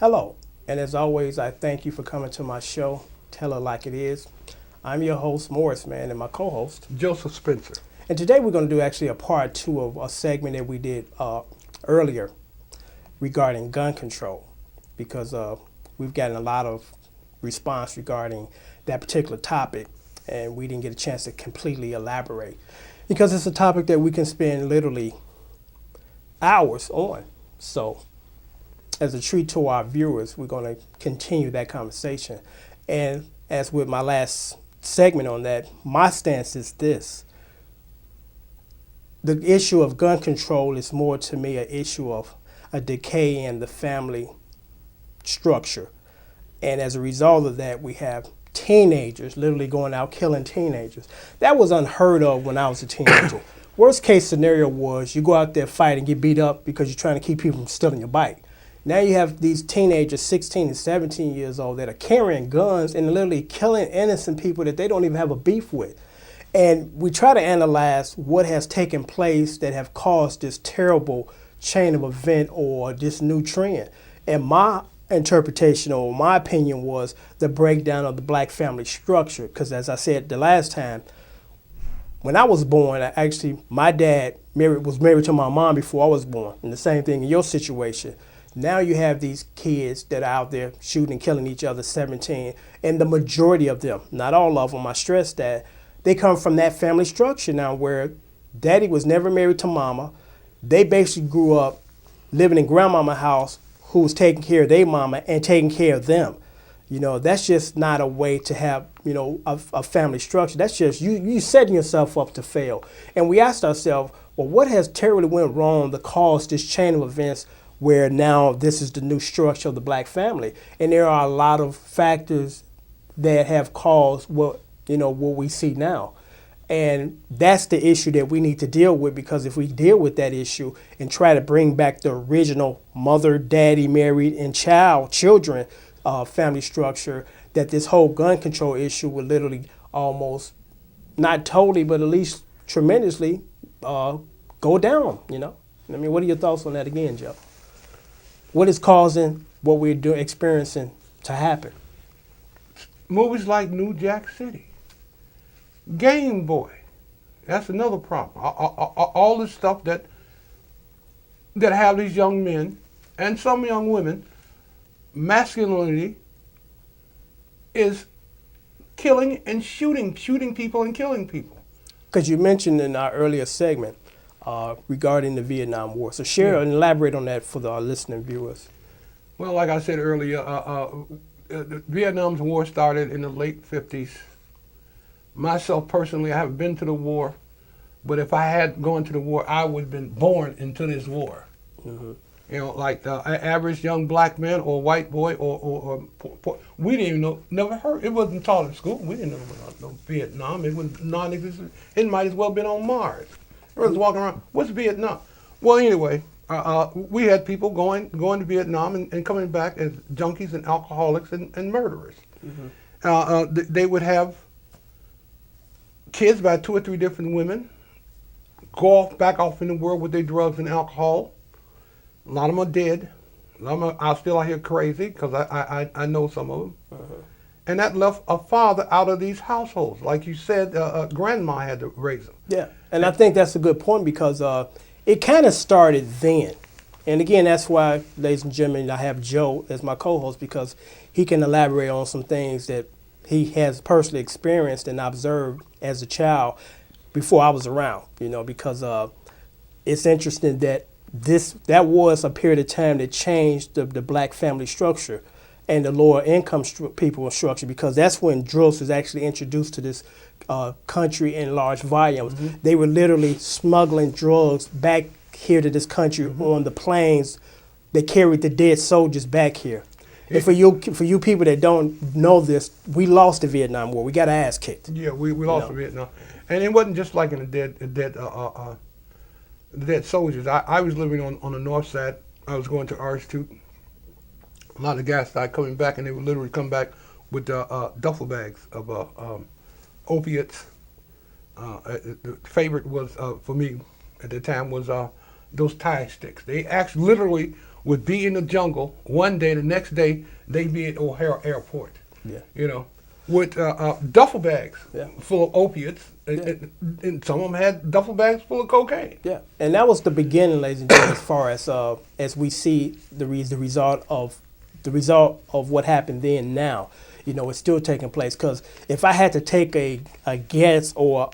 Hello, and as always, I thank you for coming to my show, Tell It Like It Is. I'm your host, morrisman, and my co-host. Joseph Spencer. And today we're going to do actually a part two of a segment that we did earlier regarding gun control, because we've gotten a lot of response regarding that particular topic, and we didn't get a chance to completely elaborate, because it's a topic that we can spend literally hours on. So as a treat to our viewers, we're going to continue that conversation. And as with my last segment on that, my stance is this. The issue of gun control is more to me an issue of a decay in the family structure. And as a result of that, we have teenagers literally going out killing teenagers. That was unheard of when I was a teenager. Worst case scenario was you go out there, fight, and get beat up because you're trying to keep people from stealing your bike. Now you have these teenagers, 16 and 17 years old, that are carrying guns and literally killing innocent people that they don't even have a beef with. And we try to analyze what has taken place that have caused this terrible chain of event or this new trend. And my interpretation or my opinion was the breakdown of the black family structure. Because as I said the last time, when I was born, my dad was married to my mom before I was born. And the same thing in your situation. Now you have these kids that are out there shooting and killing each other, 17, and the majority of them, not all of them, I stress that, they come from that family structure now where daddy was never married to mama. They basically grew up living in grandmama's house who was taking care of their mama and taking care of them. You know, that's just not a way to have, a family structure. That's just you setting yourself up to fail. And we asked ourselves, well, what has terribly went wrong to cause this chain of events where now this is the new structure of the black family? And there are a lot of factors that have caused what we see now. And that's the issue that we need to deal with, because if we deal with that issue and try to bring back the original mother, daddy, married, and children family structure, that this whole gun control issue would literally almost, not totally, but at least tremendously go down, I mean, what are your thoughts on that again, Joe? What is causing what we're experiencing to happen? Movies like New Jack City, Game Boy. That's another problem. All this stuff that have these young men and some young women, masculinity is killing and shooting people and killing people. Because you mentioned in our earlier segment regarding the Vietnam War. So share and elaborate on that for our listening viewers. Well, like I said earlier, the Vietnam War started in the late 50s. Myself personally, I haven't been to the war, but if I had gone to the war, I would have been born into this war. Mm-hmm. Like the average young black man or white boy or we didn't even never heard. It wasn't taught in school. We didn't know about no Vietnam. It was non-existent. It might as well have been on Mars. It was walking around. What's Vietnam? Well, anyway, we had people going to Vietnam and coming back as junkies and alcoholics and murderers. Mm-hmm. They would have kids by 2 or 3 different women, go back off in the world with their drugs and alcohol. A lot of them are dead. A lot of them are still out here crazy, because I know some of them. Uh-huh. And that left a father out of these households. Like you said, grandma had to raise them. Yeah, and I think that's a good point, because it kind of started then. And again, that's why, ladies and gentlemen, I have Joe as my co-host, because he can elaborate on some things that he has personally experienced and observed as a child before I was around, because it's interesting that that was a period of time that changed the black family structure and the lower income people structure, because that's when drugs was actually introduced to this country in large volumes. Mm-hmm. They were literally smuggling drugs back here to this country mm-hmm. on the planes. They carried the dead soldiers back here. And for you people that don't know this, we lost the Vietnam War. We got our ass kicked. Yeah, we lost the Vietnam, and it wasn't just like in the dead soldiers. I was living on the north side. I was going to Institute. A lot of guys started coming back, and they would literally come back with duffel bags of opiates. The favorite was for me at the time was those Thai sticks. They actually literally would be in the jungle one day, the next day they'd be at O'Hare Airport. Yeah. You know, with duffel bags Yeah. full of opiates, and some of them had duffel bags full of cocaine. Yeah, and that was the beginning, ladies and gentlemen, as we see the result of what happened then. Now, it's still taking place. Because if I had to take a guess, or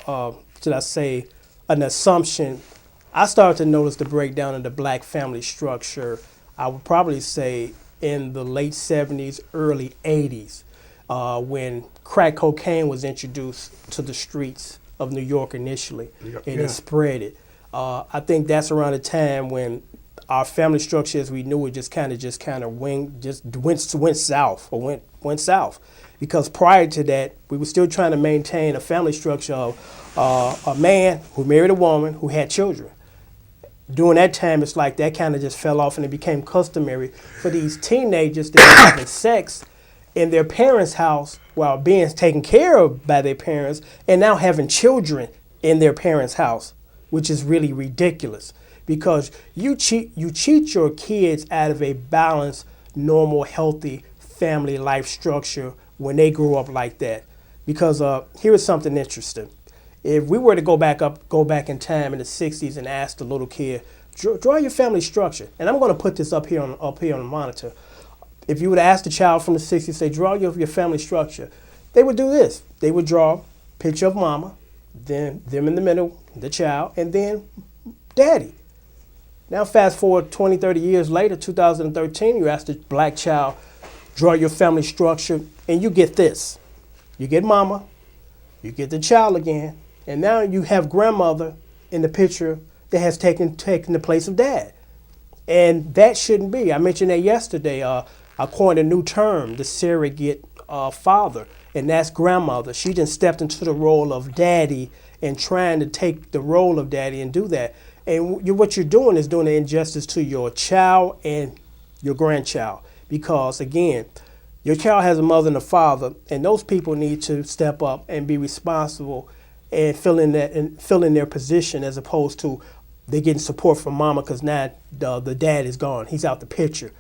should I say, an assumption, I started to notice the breakdown in the black family structure. I would probably say in the late '70s, early '80s, when crack cocaine was introduced to the streets of New York initially, and it spread it. I think that's around the time when our family structure, as we knew it, just kind of went south, or went south. Because prior to that, we were still trying to maintain a family structure of a man who married a woman who had children. During that time, it's like that kind of just fell off, and it became customary for these teenagers to be having sex in their parents' house while being taken care of by their parents, and now having children in their parents' house, which is really ridiculous, because you cheat your kids out of a balanced, normal, healthy family life structure when they grow up like that. Because here is something interesting. If we were to go back in time in the '60s and ask the little kid, draw your family structure, and I'm going to put this up here on the monitor. If you would ask the child from the '60s, say, draw your family structure, they would do this. They would draw a picture of mama, then them in the middle, the child, and then daddy. Now fast forward 20, 30 years later, 2013, you ask the black child, draw your family structure, and you get this. You get mama, you get the child again, and now you have grandmother in the picture that has taken the place of dad. And that shouldn't be. I mentioned that yesterday. I coined a new term, the surrogate father, and that's grandmother. She just stepped into the role of daddy and trying to take the role of daddy and do that. And what you're doing is doing an injustice to your child and your grandchild. Because, again, your child has a mother and a father, and those people need to step up and be responsible and fill in their position, as opposed to they're getting support from mama because now the dad is gone. He's out the picture.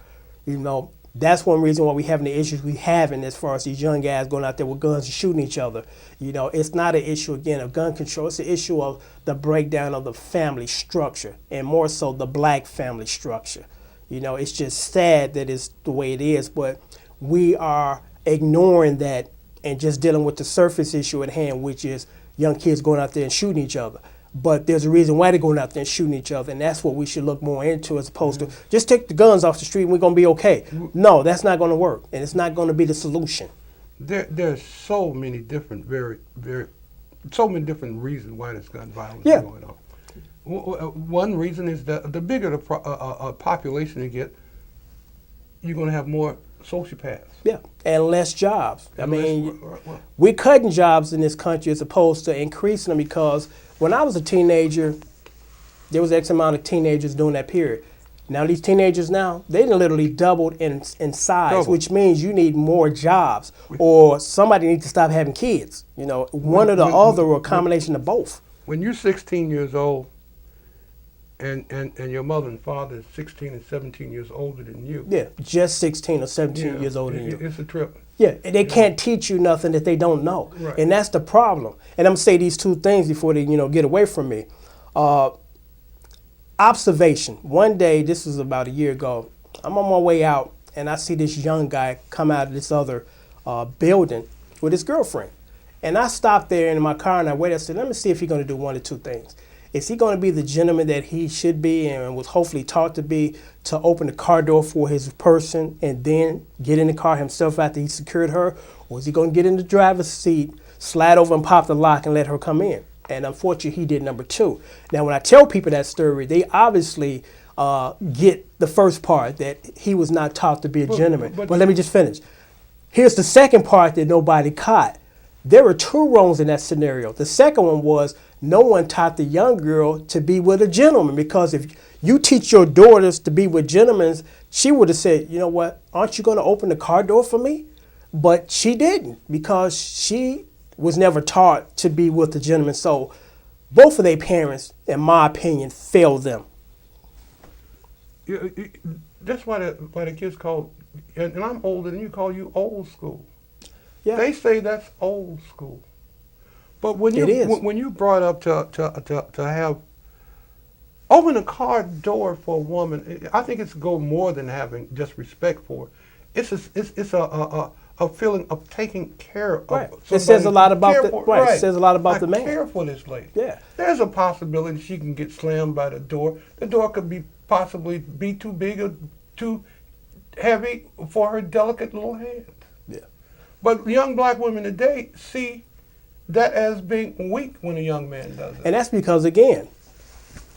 That's one reason why we're having the issues we having as far as these young guys going out there with guns and shooting each other. It's not an issue, again, of gun control. It's an issue of the breakdown of the family structure, and more so the black family structure. It's just sad that it's the way it is, but we are ignoring that and just dealing with the surface issue at hand, which is young kids going out there and shooting each other. But there's a reason why they're going out there and shooting each other, and that's what we should look more into, as opposed to just take the guns off the street and we're going to be okay. No, that's not going to work, and it's not going to be the solution. There's so many different, so many different reasons why this gun violence is going on. One reason is that the bigger the population you get, you're going to have more sociopaths. Yeah, and less jobs. We're cutting jobs in this country as opposed to increasing them, because when I was a teenager, there was X amount of teenagers during that period. Now these teenagers now, they literally doubled in size, which means you need more jobs, or somebody needs to stop having kids. One or the other, or a combination of both. When you're 16 years old, and your mother and father is 16 and 17 years older than you. Yeah, just 16 or 17 years older than you. It's a trip. Yeah, and they can't teach you nothing that they don't know. Right. And that's the problem. And I'm going to say these two things before they, get away from me. Observation. One day, this was about a year ago, I'm on my way out, and I see this young guy come out of this other building with his girlfriend. And I stopped there in my car, and I waited. I said, let me see if he's going to do one or two things. Is he going to be the gentleman that he should be and was hopefully taught to be, to open the car door for his person and then get in the car himself after he secured her? Or is he going to get in the driver's seat, slide over and pop the lock and let her come in? And unfortunately, he did number two. Now, when I tell people that story, they obviously get the first part, that he was not taught to be a gentleman. But let me just finish. Here's the second part that nobody caught. There were two wrongs in that scenario. The second one was no one taught the young girl to be with a gentleman, because if you teach your daughters to be with gentlemen, she would have said, you know what, aren't you going to open the car door for me? But she didn't, because she was never taught to be with a gentleman. So both of their parents, in my opinion, failed them. That's why the kids call, and I'm older than you, call you old school. Yeah, They say that's old school. But when it is. when you brought up to have open a car door for a woman, I think it's go more than having just respect for her. It's a feeling of taking care of Right. somebody. It says a lot about Care the for- right. It says a lot about I the man. care for this lady. Yeah. There's a possibility she can get slammed by the door. The door could be possibly be too big or too heavy for her delicate little hands. Yeah. But young black women today see that as being weak when a young man does it. And that's because, again,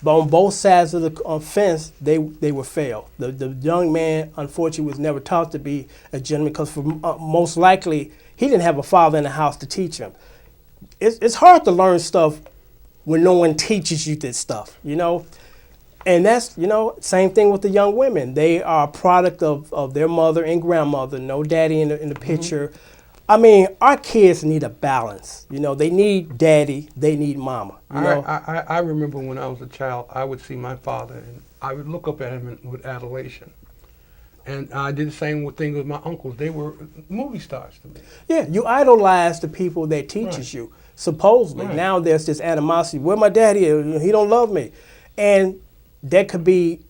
on both sides of the fence, they were failed. The young man, unfortunately, was never taught to be a gentleman because, for most likely, he didn't have a father in the house to teach him. It's hard to learn stuff when no one teaches you this stuff, you know? And that's, you know, same thing with the young women. They are a product of their mother and grandmother, no daddy in the picture. I mean, our kids need a balance. You know, they need daddy, they need mama. You know? I remember when I was a child, I would see my father and I would look up at him with adulation. And I did the same thing with my uncles. They were movie stars to me. Yeah, you idolize the people that teaches Right. you, supposedly. Right. Now there's this animosity. Where my daddy is, he don't love me. And that could be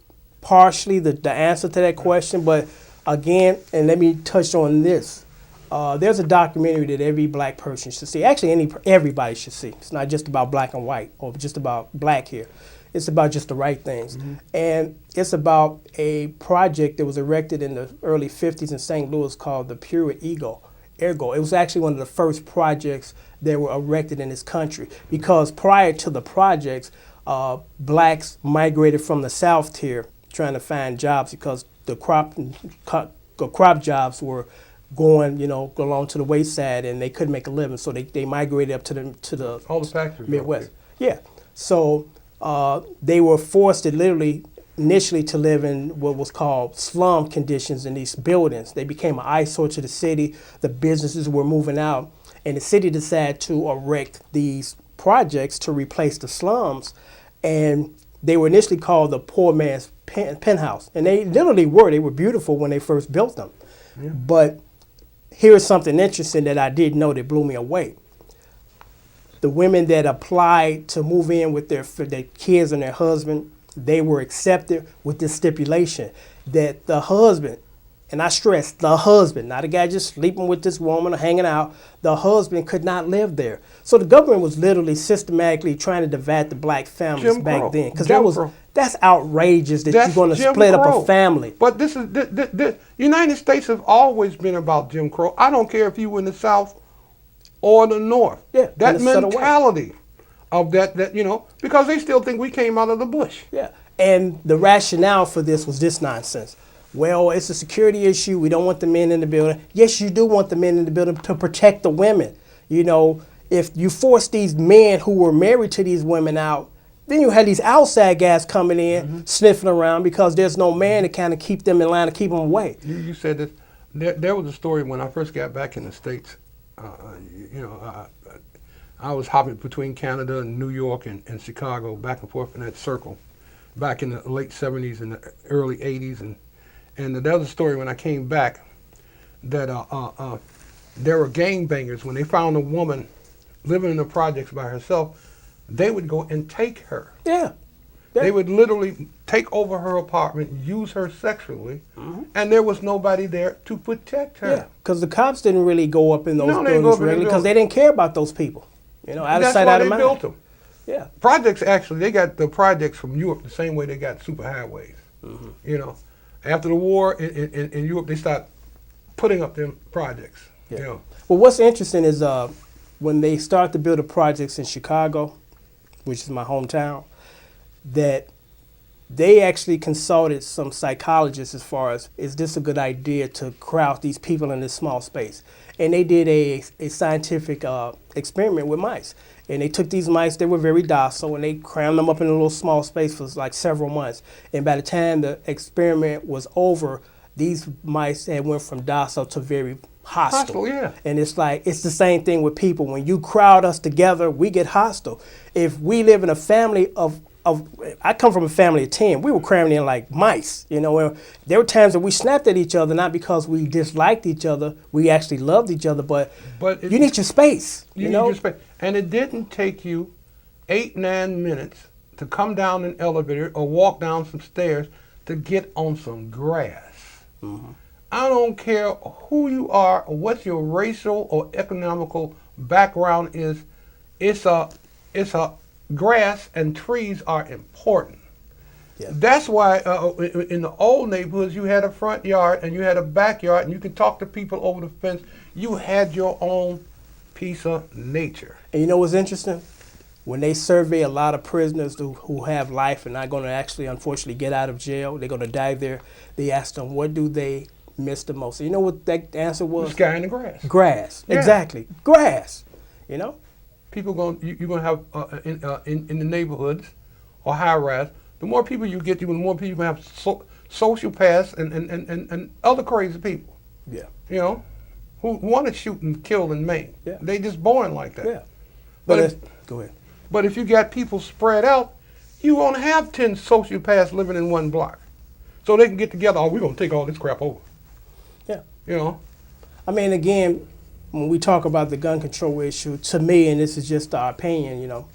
partially the answer to that question. But again, and let me touch on this. There's a documentary that every black person should see. Actually, everybody should see. It's not just about black and white or just about black here. It's about just the right things. And it's about a project that was erected in the early 50s in St. Louis called the Pure Ergo. It was actually one of the first projects that were erected in this country because prior to the projects, blacks migrated from the South here trying to find jobs because the crop jobs were going, along to the wayside, and they couldn't make a living, so they migrated up to the All the factories. Midwest. Yeah, so they were forced to literally initially to live in what was called slum conditions in these buildings. They became an eyesore to the city. The businesses were moving out, and the city decided to erect these projects to replace the slums, and they were initially called the poor man's penthouse, and they literally were. They were beautiful when they first built them, but here's something interesting that I didn't know that blew me away. The women that applied to move in with their kids and their husband, they were accepted with this stipulation that the husband, and I stress the husband, not a guy just sleeping with this woman or hanging out, the husband could not live there. So the government was literally systematically trying to divide the black families Jim back Crow. then. Because Jim Crow. that's outrageous that That's you're going to Jim split up Crow. a family. But this is the United States have always been about Jim Crow. I don't care if you were in the South or the North. Yeah, that in a subtle way. mentality of that because they still think we came out of the bush. Yeah, and the rationale for this was this nonsense. Well, it's a security issue. We don't want the men in the building. Yes, you do want the men in the building to protect the women. If you force these men who were married to these women out, then you had these outside guys coming in, sniffing around because there's no man to kind of keep them in line, to keep them away. You said this. There was a story when I first got back in the States. I was hopping between Canada and New York and Chicago, back and forth in that circle, back in the late 70s and the early 80s. And there was a story when I came back that there were gangbangers. When they found a woman living in the projects by herself, they would go and take her. Yeah. They would literally take over her apartment, use her sexually, and there was nobody there to protect her. Yeah, because the cops didn't really go up in those No, they didn't go buildings up in the regularly because they building. didn't care about those people. Out of That's sight, why out of they mind. built them. Yeah. Projects, actually, they got the projects from Europe the same way they got superhighways. After the war in Europe, they started putting up them projects. Yeah. Well, what's interesting is when they start to build the projects in Chicago, which is my hometown, that they actually consulted some psychologists as far as, is this a good idea to crowd these people in this small space? And they did a scientific experiment with mice. And they took these mice, they were very docile, and they crammed them up in a little small space for like several months. And by the time the experiment was over, these mice had went from docile to very hostile. Yeah. And it's the same thing with people. When you crowd us together, we get hostile. If we live in a family of I come from a family of 10. We were cramming in like mice, you know. Where there were times that we snapped at each other, not because we disliked each other. We actually loved each other, but you need your space, You know. need your space. And it didn't take you 8-9 minutes to come down an elevator or walk down some stairs to get on some grass. Mm-hmm. I don't care who you are or what your racial or economical background is. It's a grass and trees are important. Yeah. That's why in the old neighborhoods you had a front yard and you had a backyard and you could talk to people over the fence. You had your own piece of nature. And you know what's interesting? When they survey a lot of prisoners who have life and not going to actually, unfortunately, get out of jail, they're going to die there, they ask them, what do they miss the most? And you know what that answer was? The sky and the grass. Grass. Yeah. Exactly. Grass. You know? People you're going to have in the neighborhoods or high rise, the more people you get, the more people you have sociopaths and other crazy people. Yeah. You know, who want to shoot and kill and maim. Yeah. They just born like that. Yeah. But go ahead. But if you got people spread out, you won't have 10 sociopaths living in one block. So they can get together, oh, we're going to take all this crap over. Yeah. You know? I mean, again, when we talk about the gun control issue, to me, and this is just our opinion, you know,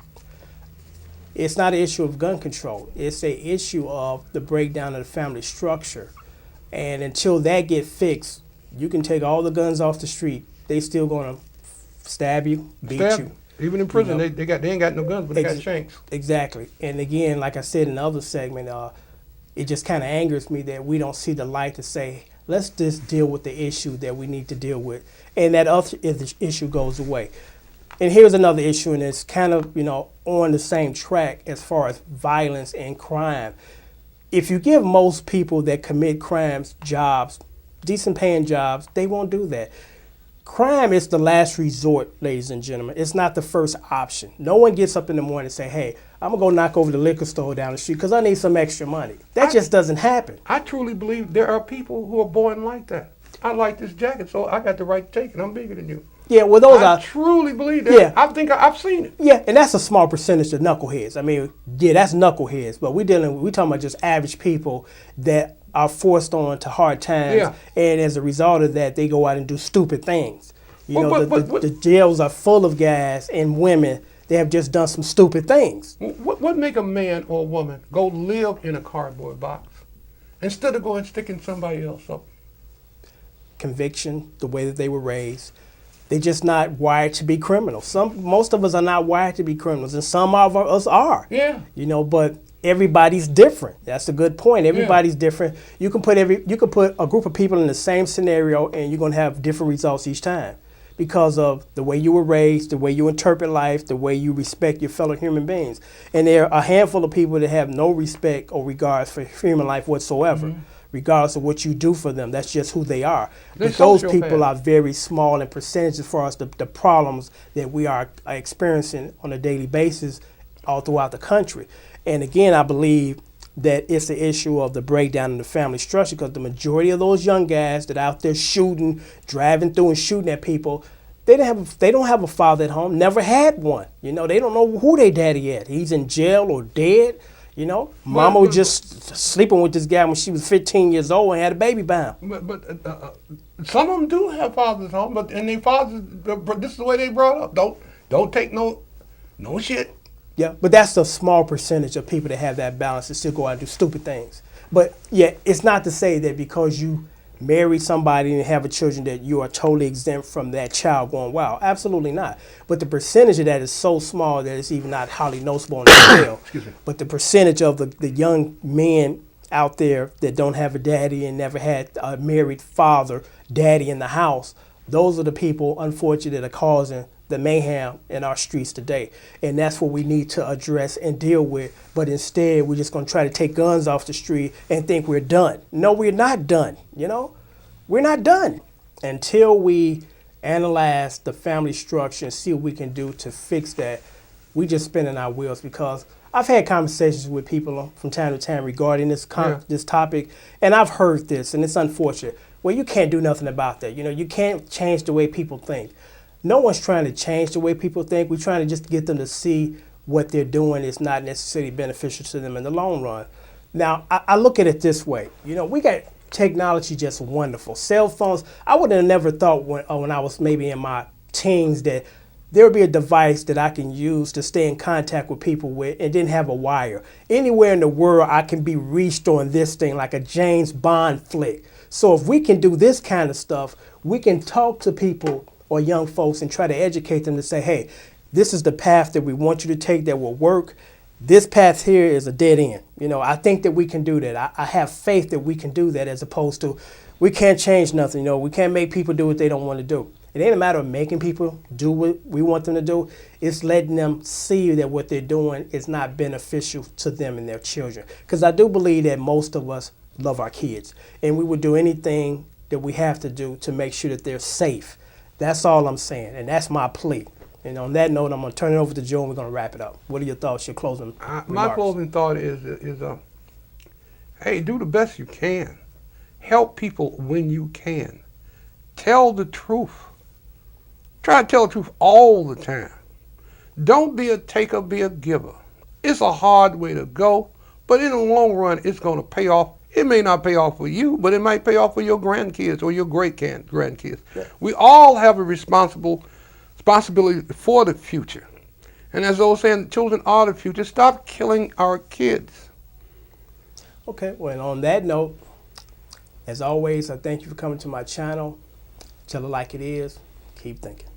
it's not an issue of gun control. It's an issue of the breakdown of the family structure. And until that get fixed, you can take all the guns off the street. They still going to stab you, beat you. Even in prison, You know? they ain't got no guns, but they got shanks. Exactly. And again, like I said in the other segment, it just kind of angers me that we don't see the light to say, let's just deal with the issue that we need to deal with. And that other issue goes away. And here's another issue, and it's kind of, you know, on the same track as far as violence and crime. If you give most people that commit crimes jobs, decent paying jobs, they won't do that. Crime is the last resort, ladies and gentlemen. It's not the first option. No one gets up in the morning and say, hey, I'm going to go knock over the liquor store down the street because I need some extra money. That just doesn't happen. I truly believe there are people who are born like that. I like this jacket, so I got the right to take it. I'm bigger than you. Yeah, well, those I are... truly believe that. Yeah. I think I've seen it. Yeah, and that's a small percentage of knuckleheads. I mean, yeah, that's knuckleheads, but we talking about just average people that are forced on to hard times, Yeah. and as a result of that, they go out and do stupid things. You know, But the jails are full of guys and women that have just done some stupid things. What make a man or a woman go live in a cardboard box instead of going sticking somebody else up? Conviction, the way that they were raised. They're just not wired to be criminals. Most of us are not wired to be criminals, and some of us are. Yeah. You know, but everybody's different. That's a good point. Everybody's different. You can put a group of people in the same scenario, and you're going to have different results each time because of the way you were raised, the way you interpret life, the way you respect your fellow human beings. And there are a handful of people that have no respect or regard for human life whatsoever. Mm-hmm. Regardless of what you do for them, that's just who they are. But those people are very small in percentage as far as the problems that we are experiencing on a daily basis all throughout the country. And again, I believe that it's the issue of the breakdown in the family structure because the majority of those young guys that are out there shooting, driving through and shooting at people, they don't have a father at home, never had one. You know, they don't know who their daddy is. He's in jail or dead. You know, mama was just sleeping with this guy when she was 15 years old and had a baby by him. But some of them do have fathers at home, and their fathers, this is the way they brought up. Don't take no shit. Yeah, but that's a small percentage of people that have that balance and still go out and do stupid things. But yeah, it's not to say that because you marry somebody and have a children that you are totally exempt from that child going wild. Absolutely not. But the percentage of that is so small that it's even not hardly noticeable on the scale. Excuse me. But the percentage of the young men out there that don't have a daddy and never had a married father, daddy in the house, those are the people, unfortunately, that are causing the mayhem in our streets today. And that's what we need to address and deal with. But instead, we're just going to try to take guns off the street and think we're done. No, we're not done. You know, we're not done until we analyze the family structure and see what we can do to fix that. We just spinning our wheels because I've had conversations with people from time to time regarding this topic, and I've heard this, and it's unfortunate. Well, you can't do nothing about that. You know, you can't change the way people think. No one's trying to change the way people think. We're trying to just get them to see what they're doing is not necessarily beneficial to them in the long run. Now, I look at it this way. You know, we got technology just wonderful. Cell phones, I would have never thought when I was maybe in my teens that there would be a device that I can use to stay in contact with people with and didn't have a wire. Anywhere in the world, I can be reached on this thing like a James Bond flick. So if we can do this kind of stuff, we can talk to people or young folks and try to educate them to say, hey, this is the path that we want you to take that will work. This path here is a dead end. You know, I think that we can do that. I have faith that we can do that, as opposed to we can't change nothing. You know, we can't make people do what they don't want to do. It ain't a matter of making people do what we want them to do. It's letting them see that what they're doing is not beneficial to them and their children. Because I do believe that most of us love our kids, and we would do anything that we have to do to make sure that they're safe. That's all I'm saying, and that's my plea. And on that note, I'm going to turn it over to Joe, and we're going to wrap it up. What are your thoughts, your closing remarks? My closing thought is hey, do the best you can. Help people when you can. Tell the truth. Try to tell the truth all the time. Don't be a taker, be a giver. It's a hard way to go, but in the long run, it's going to pay off. It may not pay off for you, but it might pay off for your grandkids or your great-grandkids. Yeah. We all have a responsibility for the future. And as I was saying, children are the future. Stop killing our kids. Okay, well, and on that note, as always, I thank you for coming to my channel. Tell it like it is. Keep thinking.